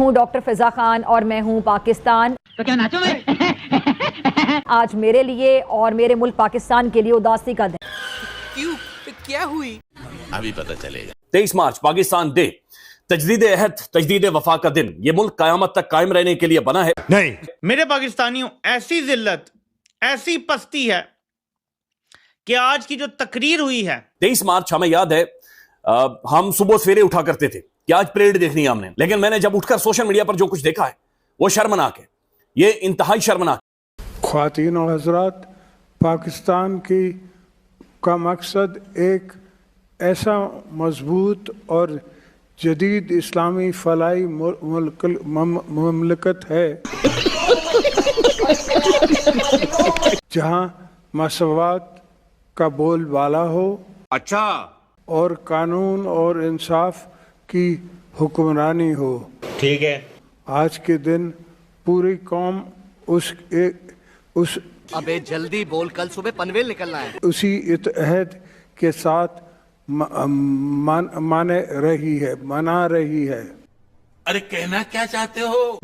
हूँ डॉक्टर फिजा खान और मैं हूँ पाकिस्तान। तो क्या नाचो मैं? आज मेरे लिए और मेरे मुल्क पाकिस्तान के लिए उदासी का दिन। क्यों? क्या हुई? अभी पता चलेगा। 23 मार्च पाकिस्तान डे, तजदीद अहद, तजदीद वफा का दिन। यह मुल्क कयामत तक कायम रहने के लिए बना है। नहीं, मेरे पाकिस्तानियों, ऐसी जिल्लत, ऐसी पस्ती है कि आज की जो तकरीर हुई है। 23 मार्च हमें याद है, हम सुबह सवेरे उठा करते थे कि आज परेड देखनी है हमने, लेकिन मैंने जब उठकर सोशल मीडिया पर जो कुछ देखा है वो शर्मनाक है। ये इंतहाई शर्मनाक। ख्वातीन और हजरात, पाकिस्तान का मकसद एक ऐसा मजबूत और जदीद इस्लामी फलाई मुमलकत है जहाँ मसवात का बोलबाला हो, अच्छा, और कानून और इंसाफ की हुक्मरानी हो। ठीक है। आज के दिन पूरी कौम उस अबे जल्दी बोल, कल सुबह पनवेल निकलना है। उसी इत्तेहाद के साथ मना रही है। अरे कहना क्या चाहते हो?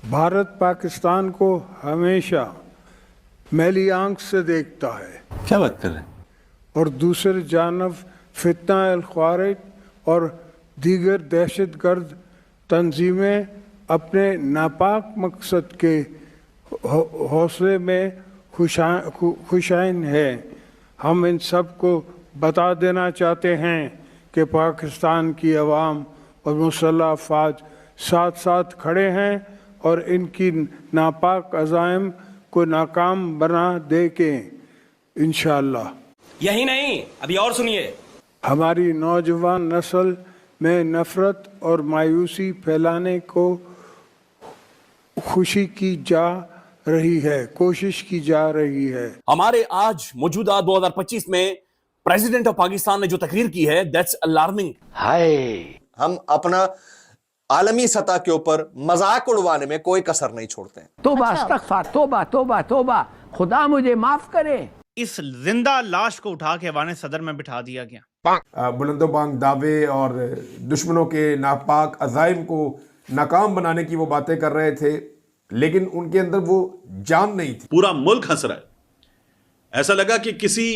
भारत पाकिस्तान को हमेशा मैली आंख से देखता है। क्या बात कर रहे हैं? और दूसरी जानब फितना अल ख्वारिज और दीगर दहशतगर्द तंजीमें अपने नापाक मकसद के हौसले में खुशाइन है। हम इन सब को बता देना चाहते हैं कि पाकिस्तान की अवाम और मुसल्लह अफवाज साथ साथ खड़े हैं और इनकी नापाक अज़ाइम को नाकाम बना दे के इंशाअल्लाह। यही नहीं, अभी और सुनिए। हमारी नौजवान नस्ल में नफरत और मायूसी फैलाने को कोशिश की जा रही है। हमारे आज मौजूदा 2025 में प्रेसिडेंट ऑफ पाकिस्तान ने जो तकरीर की है, दैट्स अलार्मिंग। हाय, हम अपना आलमी सतह के ऊपर मजाक उड़वाने में कोई कसर नहीं छोड़ते हैं। तोबा इस्तगफार, तोबा तोबा तोबा, खुदा मुझे माफ करे। इस जिंदा लाश को उठा के ऐवान सदर में बिठा दिया गया। बुलंदोबांग दावे और दुश्मनों के नापाक अज़ाइम को नाकाम बनाने की वो बातें कर रहे थे, लेकिन उनके अंदर वो जान नहीं थी। पूरा मुल्क हंस रहा है। ऐसा लगा कि किसी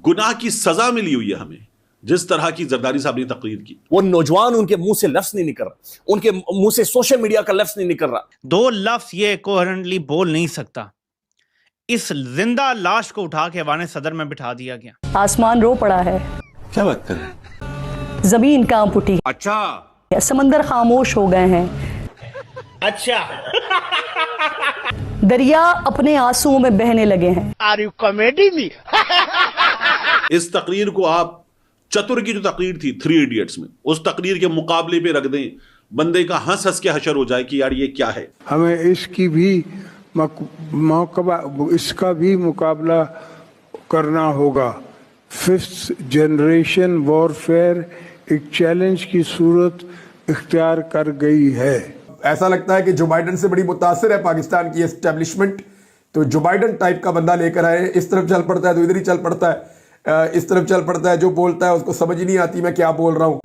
गुनाह की सजा मिली हुई है हमें, जिस तरह की जरदारी साहब ने तकरीर की। वो नौजवान, उनके मुंह से लफ्ज नहीं निकल रहा, उनके मुंह से सोशल मीडिया का लफ्ज नहीं निकल रहा। दो लफ्ज ये कोहेरेंटली बोल नहीं सकता। इस जिंदा लाश को उठा के ऐवान सदर में बिठा दिया गया। आसमान रो पड़ा है। क्या बात कर रहे हैं? जमीन कांप उठी। अच्छा, समंदर खामोश हो गए हैं। अच्छा। दरिया अपने आंसुओं में बहने लगे हैं। Are you comedy me? इस तकरीर को आप चतुर की जो तकरीर थी 3 इडियट्स में, उस तकरीर के मुकाबले पे रख दें, बंदे का हंस हंस के हशर हो जाए कि यार ये क्या है। हमें इसका भी मुकाबला करना होगा। 5th जनरेशन वॉरफेयर एक चैलेंज की सूरत इख्तियार कर गई है। ऐसा लगता है कि जो बाइडन से बड़ी मुतासिर है पाकिस्तान की एस्टेब्लिशमेंट, तो जो बाइडन टाइप का बंदा लेकर आए। इस तरफ चल पड़ता है तो इधर ही चल पड़ता है, इस तरफ चल पड़ता है, जो बोलता है उसको समझ ही नहीं आती मैं क्या बोल रहा हूं।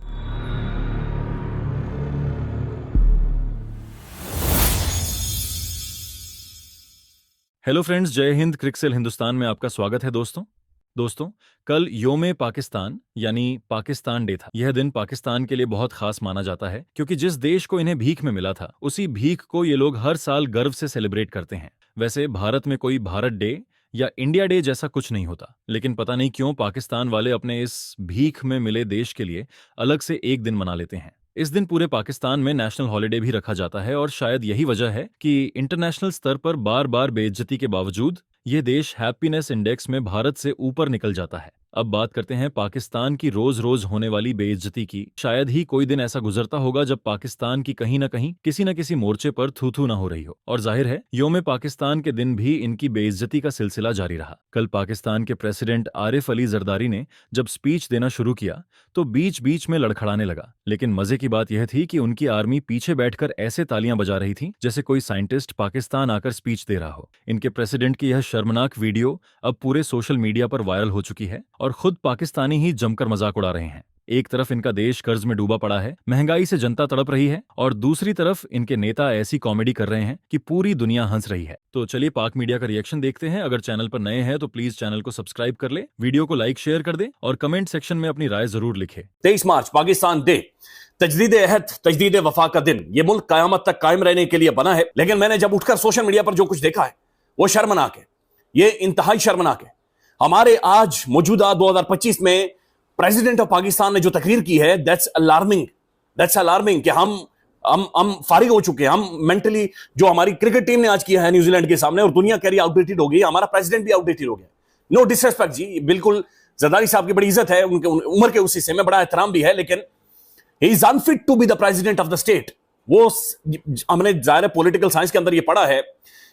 हेलो फ्रेंड्स, जय हिंद। क्रिकसेल हिंदुस्तान में आपका स्वागत है। दोस्तों, कल योम पाकिस्तान यानी पाकिस्तान डे था। यह दिन पाकिस्तान के लिए बहुत खास माना जाता है क्योंकि जिस देश को इन्हें भीख में मिला था, उसी भीख को ये लोग हर साल गर्व से सेलिब्रेट करते हैं। वैसे भारत में कोई भारत डे या इंडिया डे जैसा कुछ नहीं होता, लेकिन पता नहीं क्यों पाकिस्तान वाले अपने इस भीख में मिले देश के लिए अलग से एक दिन मना लेते हैं। इस दिन पूरे पाकिस्तान में नेशनल हॉलिडे भी रखा जाता है और शायद यही वजह है कि इंटरनेशनल स्तर पर बार बार बेइज्जती के बावजूद यह देश हैप्पीनेस इंडेक्स में भारत से ऊपर निकल जाता है। अब बात करते हैं पाकिस्तान की रोज रोज होने वाली बेइज्जती की। शायद ही कोई दिन ऐसा गुजरता होगा जब पाकिस्तान की कहीं न कहीं किसी न किसी मोर्चे पर थू थू न हो रही हो। और जाहिर है योम पाकिस्तान के दिन भी इनकी बेइज्जती का सिलसिला जारी रहा। कल पाकिस्तान के प्रेसिडेंट आरिफ अली जरदारी ने जब स्पीच देना शुरू किया तो बीच बीच में लड़खड़ाने लगा, लेकिन मजे की बात यह थी कि उनकी आर्मी पीछे बैठकर ऐसे तालियां बजा रही थी जैसे कोई साइंटिस्ट पाकिस्तान आकर स्पीच दे रहा हो। इनके प्रेसिडेंट की यह शर्मनाक वीडियो अब पूरे सोशल मीडिया पर वायरल हो चुकी है और खुद पाकिस्तानी ही जमकर मजाक उड़ा रहे हैं। एक तरफ इनका देश कर्ज में डूबा पड़ा है, महंगाई से जनता तड़प रही है, और दूसरी तरफ इनके नेता ऐसी कॉमेडी कर रहे हैं कि पूरी दुनिया हंस रही है। तो चलिए पाक मीडिया का रिएक्शन देखते हैं। अगर चैनल पर नए हैं तो प्लीज चैनल को सब्सक्राइब कर ले, वीडियो को लाइक शेयर कर दे और कमेंट सेक्शन में अपनी राय जरूर लिखे। 23 मार्च पाकिस्तान डे, तजदीद अहद, तजदीद वफा का दिन। ये मुल्क कयामत तक कायम रहने के लिए बना है, लेकिन मैंने जब उठकर सोशल मीडिया पर जो कुछ देखा है वो शर्मनाक है। ये इंतहाई शर्मनाक है। हमारे आज मौजूदा 2025 में प्रेसिडेंट ऑफ पाकिस्तान ने जो तकरीर की है, दैट्स अलार्मिंग कि हम फारिग हो चुके हैं। हम मेंटली, जो हमारी क्रिकेट टीम ने आज किया है न्यूजीलैंड के सामने और दुनिया कह रही आउटडेटेड हो गई, हमारा प्रेसिडेंट भी आउटडेटेड हो गया। नो डिसरेस्पेक्ट जी, बिल्कुल जरदारी साहब की बड़ी इज्जत है, उनके उम्र के उस हिस्से में बड़ा एहतराम भी है, लेकिन he is unfit to be the president of the state. वो हमने जाहिर पॉलिटिकल साइंस के अंदर ये पढ़ा है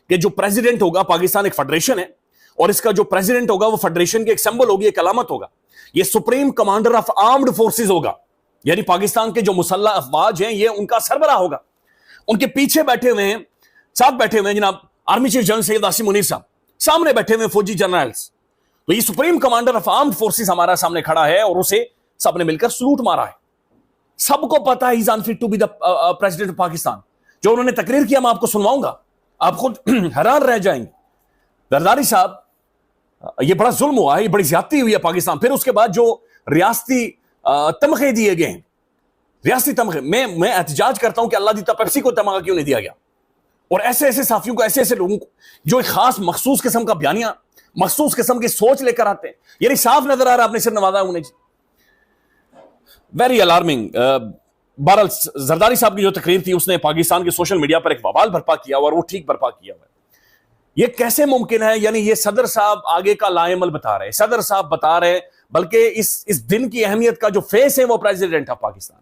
कि जो प्रेसिडेंट होगा, पाकिस्तान एक फेडरेशन है और इसका जो प्रेसिडेंट होगा वो फेडरेशन की एक सिंबल होगी, एक अलामत होगा। ये supreme commander of armed forces होगा, यानी पाकिस्तान के जो मुसल्लह अफवाज हैं ये उनका सरबराह होगा। उनके पीछे बैठे हुए हैं, साथ बैठे हुए हैं जनाब army chief general Syed Asim Munir साहब, सामने बैठे हुए फौजी जनरल्स। तो ये supreme commander of armed forces हमारा सामने खड़ा है और उसे सबने मिलकर सलूट मारा है। सबको पता है he is unfit to be the president of Pakistan. जो उन्होंने तकरीर किया मैं आपको सुनवाऊंगा, आप खुद हैरान रह जाएंगे। जरदारी साहब, ये बड़ा जुल्म हुआ है, ये बड़ी ज्यादती हुई है पाकिस्तान। फिर उसके बाद जो रियासती तमखे दिए गए हैं, रियासती तमखे, मैं एहतजाज करता हूं कि अल्लाह दी पेप्सी को तमगा क्यों नहीं दिया गया, और ऐसे ऐसे साफियों को, ऐसे ऐसे लोगों को जो एक खास मखसूस किस्म का बयानिया, मखसूस किस्म की सोच लेकर आते हैं। यानी साफ नजर आ रहा है आपने सिर नवाजा उन्हें। Very alarming. बहरहाल जरदारी साहब की जो तकरीर थी उसने पाकिस्तान के सोशल मीडिया पर एक बवाल बर्पा किया और वो ठीक बर्पा किया हुआ है। ये कैसे मुमकिन है? यानी ये सदर साहब आगे का लाएमल बता रहे हैं, सदर साहब बता रहे हैं, बल्कि इस दिन की अहमियत का जो फेस है वो प्रेसिडेंट ऑफ पाकिस्तान,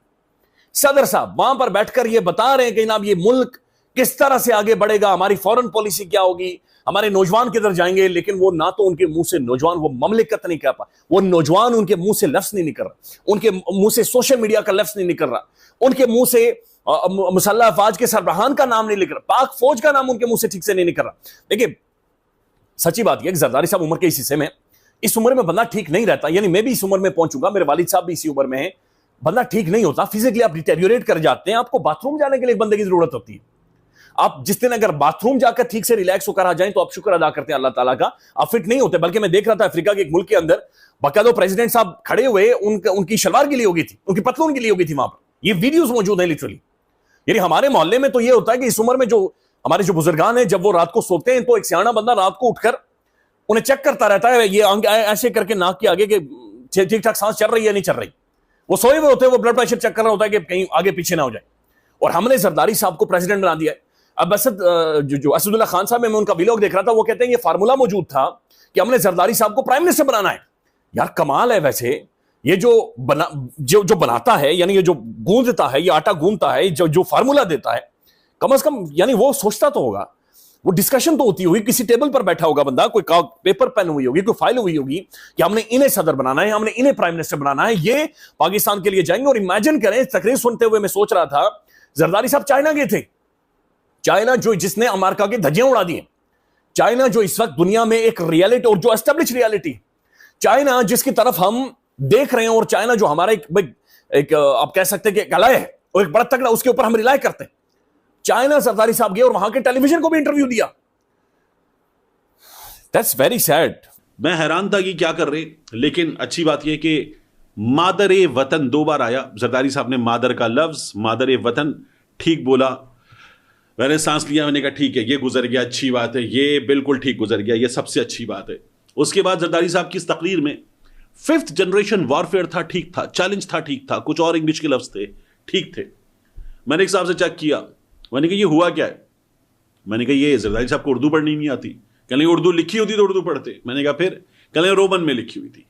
सदर साहब वहां पर बैठकर ये बता रहे हैं कि जनाब ये मुल्क किस तरह से आगे बढ़ेगा, हमारी फॉरेन पॉलिसी क्या होगी, हमारे नौजवान किधर जाएंगे। लेकिन वो ना तो उनके मुंह से नौजवान वो ममलिकत नहीं कह पा, वो नौजवान उनके मुंह से लफ्ज नहीं निकल रहा, उनके मुंह से सोशल मीडिया का लफ्ज नहीं निकल रहा, उनके मुंह से मुसल्लह अफवाज के सरबराहान का नाम नहीं निकल रहा, पाक फौज का नाम उनके मुंह से ठीक से नहीं निकल रहा। देखिए सच्ची बात यह कि जरदारी साहब उम्र के इस हिस्से में, इस उम्र में बंदा ठीक नहीं रहता। यानी मैं भी इस उम्र में पहुंचूंगा, मेरे वालिद साहब भी इसी उम्र में है, बंदा ठीक नहीं होता, फिजिकली आप डिटेरियोरेट कर जाते हैं। आपको बाथरूम जाने के लिए एक बंदे की जरूरत होती है। आप जिस दिन अगर बाथरूम जाकर ठीक से रिलैक्स होकर आ जाएं तो आप शुक्र अदा करते हैं अल्लाह ताला का, आप फिट नहीं होते। बल्कि मैं देख रहा था अफ्रीका के एक मुल्क के अंदर बाकायदा प्रेसिडेंट साहब खड़े हुए, उनकी शलवार गिली हो गई थी, उनकी पतलून गिली हो गई थी वहां पर। ये वीडियोस मौजूद हैं लिटरली। यानी हमारे मोहल्ले में तो ये होता है कि इस उम्र में जो हमारे जो बुजुर्गान हैं, जब वो रात को सोते हैं तो एक सियाना बंदा रात को उठकर उन्हें चेक करता रहता है, ये ऐसे करके नाक के आगे के ठीक ठाक सांस चल रही है नहीं चल रही। वो सोए हुए होते हैं, वो ब्लड प्रेशर चेक कर रहा होता है कि कहीं आगे पीछे ना हो जाए। और हमने जरदारी साहब को प्रेसिडेंट बना दिया है। अब जो असदुल्ला खान साहब, मैं उनका व्लॉग देख रहा था, वो कहते हैं ये फार्मूला मौजूद था कि हमने जरदारी साहब को प्राइम मिनिस्टर बनाना है। यार कमाल है। वैसे ये जो बनाता है, यानी ये जो गूंजता है, ये आटा गूंदता है, जो फार्मूला देता है, कम से कम यानी वो सोचता तो होगा, वो डिस्कशन तो होती होगी, किसी टेबल पर बैठा होगा बंदा, कोई पेपर पेन हुई होगी, कोई फाइल हुई होगी कि हमने इन्हें सदर बनाना है, हमने इन्हें प्राइम मिनिस्टर बनाना है, ये पाकिस्तान के लिए जाएंगे। और इमेजिन करें, तकरीर सुनते हुए मैं सोच रहा था, जरदारी साहब चाइना गए थे, चाइना जो जिसने अमेरिका की धज्जियां उड़ा दी हैं, चाइना जो इस वक्त दुनिया में एक रियलिटी और जो एस्टेब्लिश रियलिटी, चाइना जिसकी तरफ हम देख रहे हैं, और चाइना जो हमारा एक आप कह सकते हैं कि कला है और एक बड़ा तगड़ा, उसके ऊपर हम रिलाय करते हैं। चाइना जरदारी साहब गए और वहां के टेलीविजन को भी इंटरव्यू दिया। That's very sad. मैं हैरान था कि क्या कर रहे, लेकिन अच्छी बात यह कि मादर वतन 2 बार आया। जरदारी साहब ने मादर का लफ्ज, मादर वतन ठीक बोला। मैंने सांस लिया, मैंने कहा ठीक है, ये गुजर गया, अच्छी बात है, ये बिल्कुल ठीक गुजर गया, ये सबसे अच्छी बात है। उसके बाद जरदारी साहब की इस तकरीर में 5th जनरेशन वॉरफेयर था, ठीक था, चैलेंज था, ठीक था, कुछ और इंग्लिश के लफ्ज थे, ठीक थे। मैंने एक साहब से चेक किया, मैंने कहा ये हुआ क्या है? मैंने कहा ये जरदारी साहब को उर्दू पढ़नी नहीं आती। कहने उर्दू लिखी होती तो उर्दू पढ़ते। मैंने कहा फिर? कहने रोमन में लिखी हुई थी।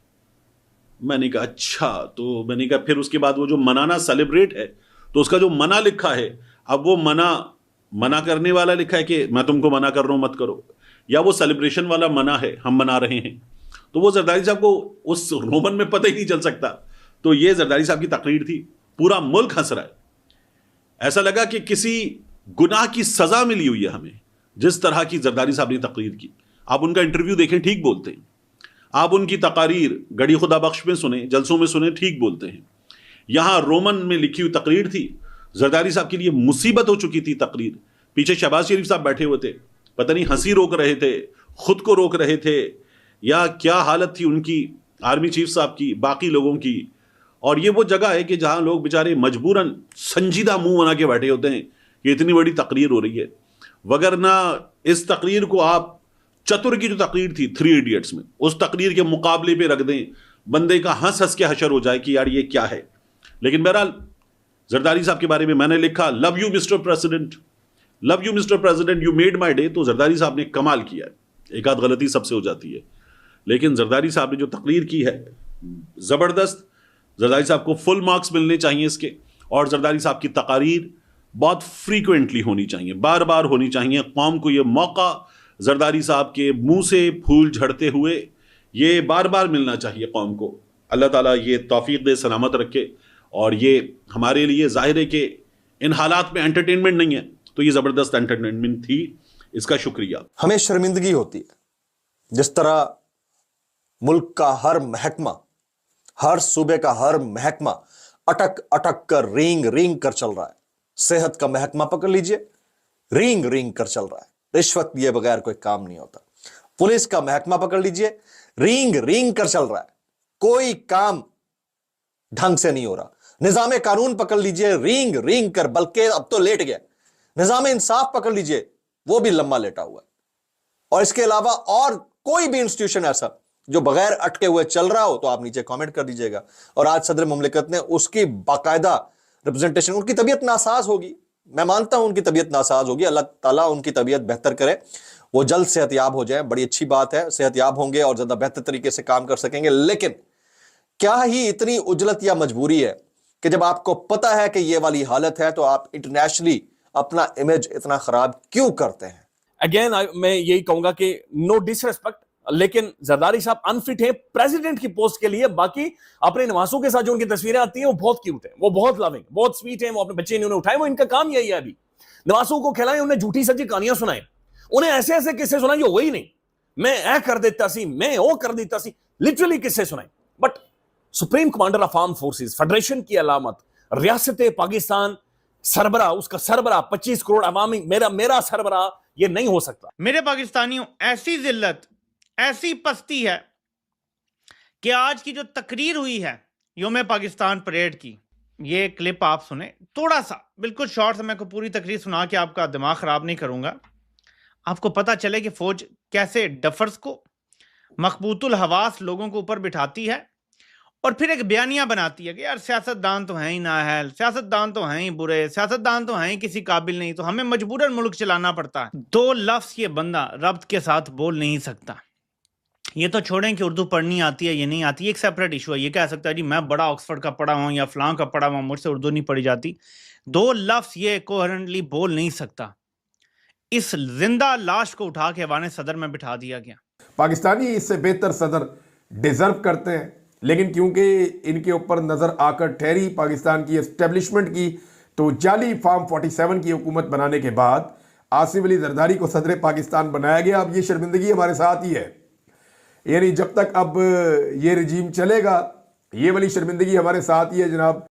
मैंने कहा अच्छा। तो मैंने कहा फिर उसके बाद वो जो मनाना सेलिब्रेट है, तो उसका जो मना लिखा है, अब वो मना करने वाला लिखा है कि मैं तुमको मना कर रहा हूं मत करो, या वो सेलिब्रेशन वाला मना है, हम मना रहे हैं। तो वो जरदारी साहब को उस रोमन में पता ही नहीं चल सकता। तो ये जरदारी साहब की तकरीर थी, पूरा मुल्क हंस रहा है। ऐसा लगा कि किसी गुनाह की सजा मिली हुई है हमें, जिस तरह की जरदारी साहब ने तकरीर की। आप उनका इंटरव्यू देखें, ठीक बोलते हैं। आप उनकी तकारीर गड़ी खुदा बख्श में सुने, जलसों में सुने, ठीक बोलते हैं। यहां रोमन में लिखी हुई तकरीर थी, जरदारी साहब के लिए मुसीबत हो चुकी थी तकरीर। पीछे शहबाज शरीफ साहब बैठे हुए थे, पता नहीं हंसी रोक रहे थे, खुद को रोक रहे थे, या क्या हालत थी उनकी, आर्मी चीफ साहब की, बाकी लोगों की। और ये वो जगह है कि जहां लोग बेचारे मजबूरन संजीदा मुंह बना के बैठे होते हैं कि इतनी बड़ी तकरीर हो रही है, वगरना इस तकरीर को आप चतुर की जो तकरीर थी 3 इडियट्स में, उस तकरीर के मुकाबले पे रख दें, बंदे का हंस हंस के हशर हो जाए कि यार ये क्या है। लेकिन बहरहाल जरदारी साहब के बारे में मैंने लिखा, love you mister president, love you mister president, you made my day. तो जरदारी साहब ने कमाल किया है। एक आध गलती सबसे हो जाती है, लेकिन जरदारी साहब ने जो तकरीर की है जबरदस्त। जरदारी साहब को फुल मार्क्स मिलने चाहिए इसके। और जरदारी साहब की तकारीर बहुत फ्रीक्वेंटली होनी चाहिए, बार बार होनी चाहिए। कौम को यह मौका जरदारी साहब के मुंह से फूल झड़ते हुए ये बार बार मिलना चाहिए कौम को। अल्लाह ताला ये तौफीक दे, सलामत रखे। और ये हमारे लिए जाहिर है कि इन हालात में एंटरटेनमेंट नहीं है, तो ये जबरदस्त एंटरटेनमेंट थी, इसका शुक्रिया। हमें शर्मिंदगी होती है जिस तरह मुल्क का हर महकमा, हर सूबे का हर महकमा अटक अटक कर रेंग रेंग कर चल रहा है। सेहत का महकमा पकड़ लीजिए, रेंग रेंग कर चल रहा है, रिश्वत लिए बगैर कोई काम नहीं होता। पुलिस का महकमा पकड़ लीजिए, रेंग रेंग कर चल रहा है, कोई काम ढंग से नहीं हो रहा। निजाम कानून पकड़ लीजिए, रेंग रेंग कर, बल्कि अब तो लेट गया। निजाम इंसाफ पकड़ लीजिए, वो भी लंबा लेटा हुआ है। और इसके अलावा और कोई भी इंस्टीट्यूशन ऐसा जो बगैर अटके हुए चल रहा हो तो आप नीचे कमेंट कर दीजिएगा। और आज सदर मुमलिकत ने उसकी बाकायदा रिप्रेजेंटेशन, उनकी तबीयत नासाज होगी, मैं मानता हूं उनकी तबीयत नासाज होगी, अल्लाह ताला उनकी तबीयत बेहतर करे, वो जल्द सेहतयाब हो जाए, बड़ी अच्छी बात है, सेहतयाब होंगे और ज्यादा बेहतर तरीके से काम कर सकेंगे। लेकिन क्या ही इतनी उजलत या मजबूरी है कि जब आपको पता है कि ये वाली हालत है तो आप इंटरनेशनली अपना इमेज इतना खराब क्यों करते हैं? अगेन मैं यही कहूंगा कि नो डिसरेस्पेक्ट, लेकिन जरदारी साहब अनफिट है प्रेसिडेंट की पोस्ट के लिए। बाकी अपने नवासों के साथ जो उनकी तस्वीरें आती हैं वो बहुत क्यूट है, वो बहुत लविंग, बहुत स्वीट है, वो अपने बच्चे इन्होंने उठाए, वो इनका काम यही है। अभी नवासों को खिलाएं, उन्हें झूठी सच्ची कहानियां सुनाएं, उन्हें ऐसे ऐसे किस्से सुनाएं जो वही नहीं, मैं ऐ कर देता सी, मैं वो कर देता सी, लिटरली किस्से सुनाएं। But supreme commander of arm forces, federation की अलामत, रियासत पाकिस्तान सरबरा, उसका सरबरा 25 करोड़ अवामी, मेरा सरबरा, ये नहीं हो सकता। मेरे पाकिस्तानियों, ऐसी जिल्लत, ऐसी पस्ती है कि आज की जो तकरीर हुई है योम पाकिस्तान परेड की, ये क्लिप आप सुने थोड़ा सा, बिल्कुल शॉर्ट से। मैं को पूरी तकरीर सुना के आपका दिमाग खराब नहीं करूंगा, आपको पता चले कि फौज कैसे डफर्स को, मकबूतुल हवास लोगों को ऊपर बिठाती है और फिर एक बयानिया बनाती है कि यार सियासतदान तो हैं ही नाअहल, सियासतदान तो हैं ही बुरे, सियासतदान तो हैं ही किसी काबिल नहीं, तो हमें मजबूरन मुल्क चलाना पड़ता है। 2 लफ्ज ये बंदा रब्त के साथ बोल नहीं सकता। ये तो छोड़ें कि उर्दू पढ़नी आती है ये नहीं आती, एक सेपरेट इशू है। ये कह सकता है जी मैं बड़ा ऑक्सफोर्ड का पढ़ा हूँ या फलां का पढ़ा हुआ, मुझसे उर्दू नहीं पढ़ी जाती। 2 लफ्ज ये कोहेरेंटली बोल नहीं सकता। इस जिंदा लाश को उठा के ऐवान सदर में बिठा दिया गया। पाकिस्तानी इससे बेहतर सदर डिजर्व करते हैं, लेकिन क्योंकि इनके ऊपर नजर आकर ठहरी पाकिस्तान की एस्टेब्लिशमेंट की, तो जाली फॉर्म 47 की हुकूमत बनाने के बाद आसिफ अली जरदारी को सदर पाकिस्तान बनाया गया। अब ये शर्मिंदगी हमारे साथ ही है, यानी जब तक अब ये रजीम चलेगा ये वाली शर्मिंदगी हमारे साथ ही है जनाब।